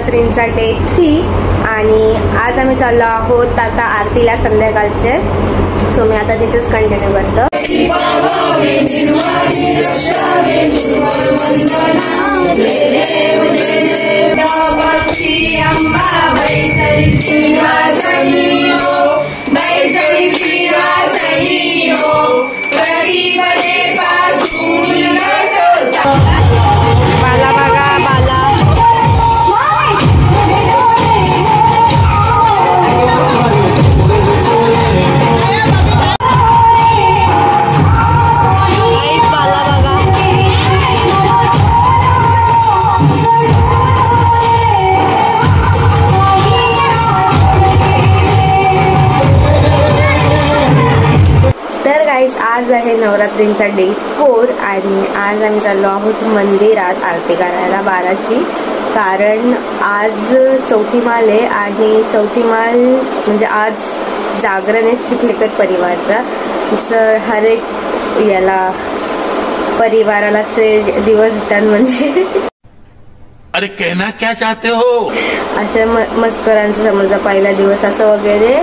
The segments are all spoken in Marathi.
नवरात्रींचा डे 3 आणि आज आम्ही चाललो आहोत आता आरतीला संध्याकाळचे. सो मी आता तिथेच कंटिन्यू करतो. बाला बघा बाला. आज आहे नवरात्रींचा डे 4 आणि आज आम्ही चाललो आहोत मंदिरात आरती करायला 12ची. कारण आज चौथी माल आहे आणि चौथी माल म्हणजे आज जागरण आहे चिखलेकर परिवारचा. जसं हर एक याला परिवाराला से दिवस देतात म्हणजे अरे कहना क्या चाहते हो अशा मस्करांचा समजा पहिला दिवस असं वगैरे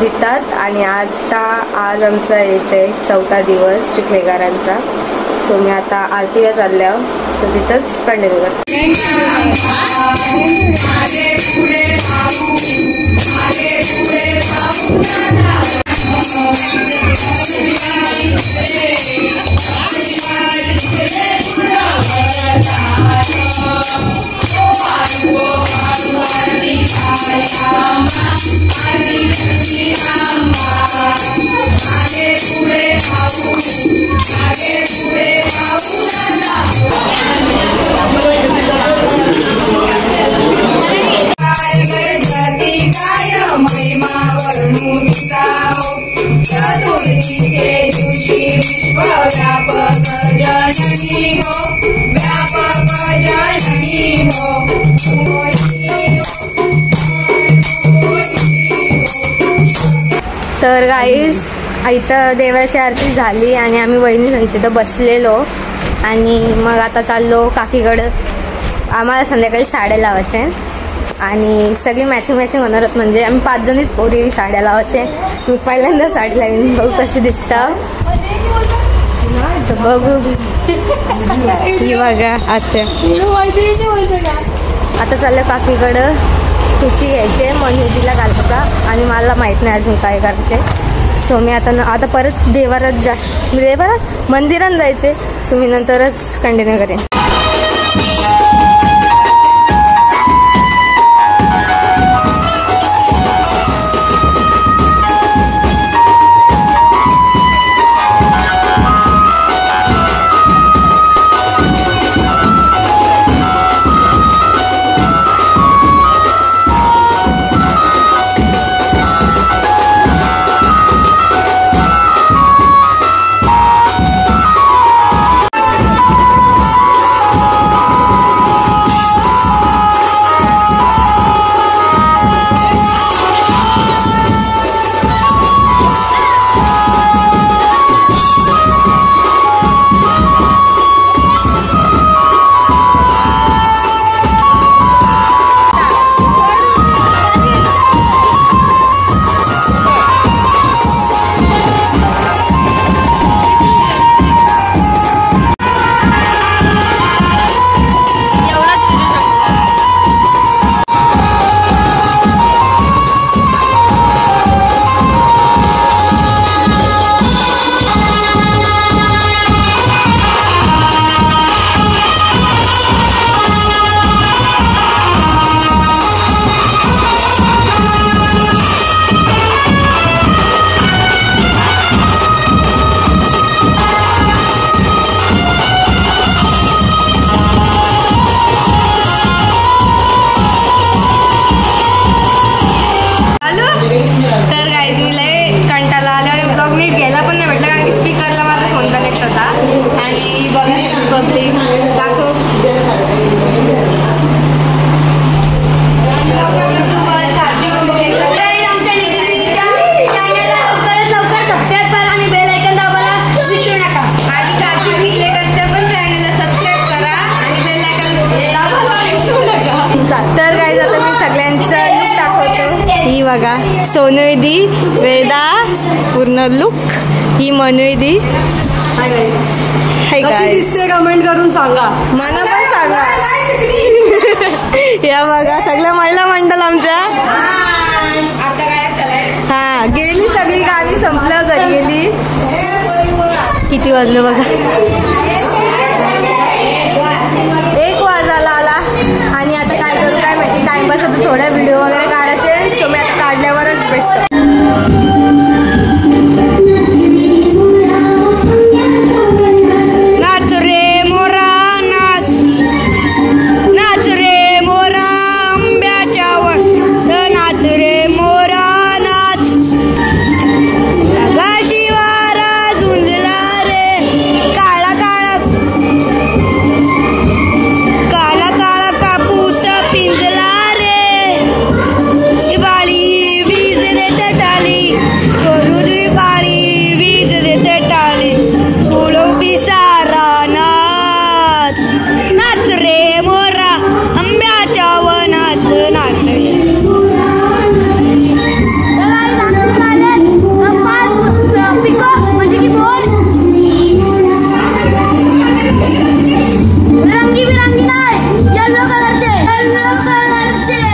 देतात. आणि आज आमचा येते 4था दिवस चिखलेकरांचा. सो मी आता आरतीला चालल्या. सो तिथंच कंटिन्यू करते. तर गाईज इथं देवाची आरती झाली आणि आम्ही वहिनी संचित बसलेलो आणि मग आता चाललो काकीकडं. आम्हाला संध्याकाळी साड्या लावायचे आणि सगळी मॅचिंग होणार होत. म्हणजे आम्ही 5 जणीच पोरी साड्या लावायचे. मी पहिल्यांदा साडी लावीन, बघू कशी दिसता. बघू ही बघा आता चाललं काकीकडं खुशी घ्यायचे मनुजीला घालता आणि मला माहित नाही अजून काय करायचे. सो मी आता परत देवारात मंदिरात जायचे. सो मी नंतरच कंटिन्यू करेन. तर गाईज मी लय कंटाळा आल्यावर ब्लॉग नीट घ्यायला पण नाही म्हटलं कारण की स्पीकरला माझा फोन कनेक्ट होता. आणि बघा पब्लिक दाखव तर बघा सोनुदी, वेदा पूर्ण लुक, ही मनुदी. दिसते कमेंट करून सांगा, मला पण सांगा. या बघा सगळ्या महिला मंडळ आमच्या. हा गेली सगळी, गाणी संपलं, घरी गेली. किती वाजलं बघा, 1 वाजायला आला. आणि आता काय करू काय माहिती, टाइमपास होतो, थोड्या व्हिडिओ वगैरे काढायचे, तो मी आता काढल्यावरच भेटतो. नाच रे मोरा नाच, नाच रे मोरा आंब्याच्या वर, नाच रे मोरा नाच. शिवारा झुंजला रे, काळा काळा काळा काळा कापूस पिंजला रे. बाळी वीज देते टाळी, करू दे बाळी वीज देते टाळी. फुलो पिसारा नाच, नाच रे मोरा आंब्याच्या वनात नाच रे. म्हणजे की बोल रंगी बिरंगी नाही, येलो कलरचे, येलो कलरचे.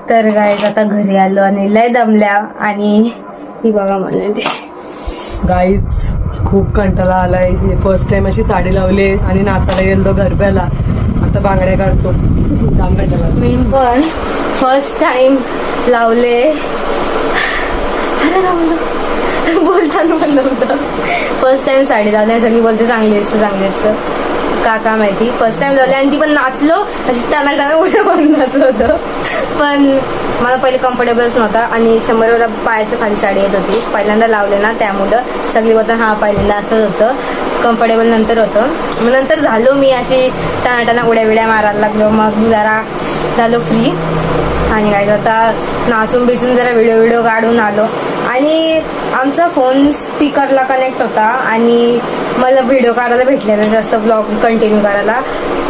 तर गाईज आता घरी आलो आणि लय दमल्या. आणि ही बघा म्हणते गाईज खूप कंटाळा आलाय. फर्स्ट टाइम अशी साडी लावली आणि नाचायला गेलो गरब्याला. आता बांगड्या काढतो. मी पण फर्स्ट टाइम लावले. बोलताना पण नव्हतं. फर्स्ट टाइम साडी लावली. सगळी बोलते चांगली असतं चांगली असतं. का माहिती फर्स्ट टाइम लावले आणि ती पण नाचलो. अशी त्यांना उलट म्हणून नाचलं होतं. पण मला पहिले कम्फर्टेबलच नव्हता. आणि 100 पायाच्या खाली साडी येत होती. पहिल्यांदा लावले ना त्यामुळं सगळी बोलतात हा पहिल्यांदा असंच होतं. कम्फर्टेबल नंतर होतं. मग नंतर झालो मी अशी टनाटना उड्या मारायला लागलो. मग जरा झालो फ्री आणि काय आता नाचून बिचून जरा व्हिडिओ काढून आलो. आणि आमचा फोन स्पीकरला कनेक्ट होता आणि मला व्हिडिओ काढायला भेटले नाही जास्त ब्लॉग कंटिन्यू करायला.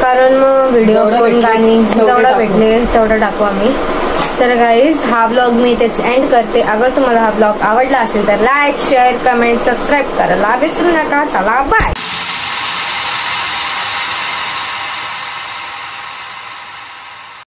कारण मग व्हिडिओ फोन गाणी जेवढं भेटले तेवढं टाकू आम्ही. तर गाईज हा ब्लॉग मी इथेच एंड करते. अगर तुम्हाला हा ब्लॉग आवडला असेल तर लाईक शेअर कमेंट सबस्क्राईब करायला विसरू नका. चला बाय.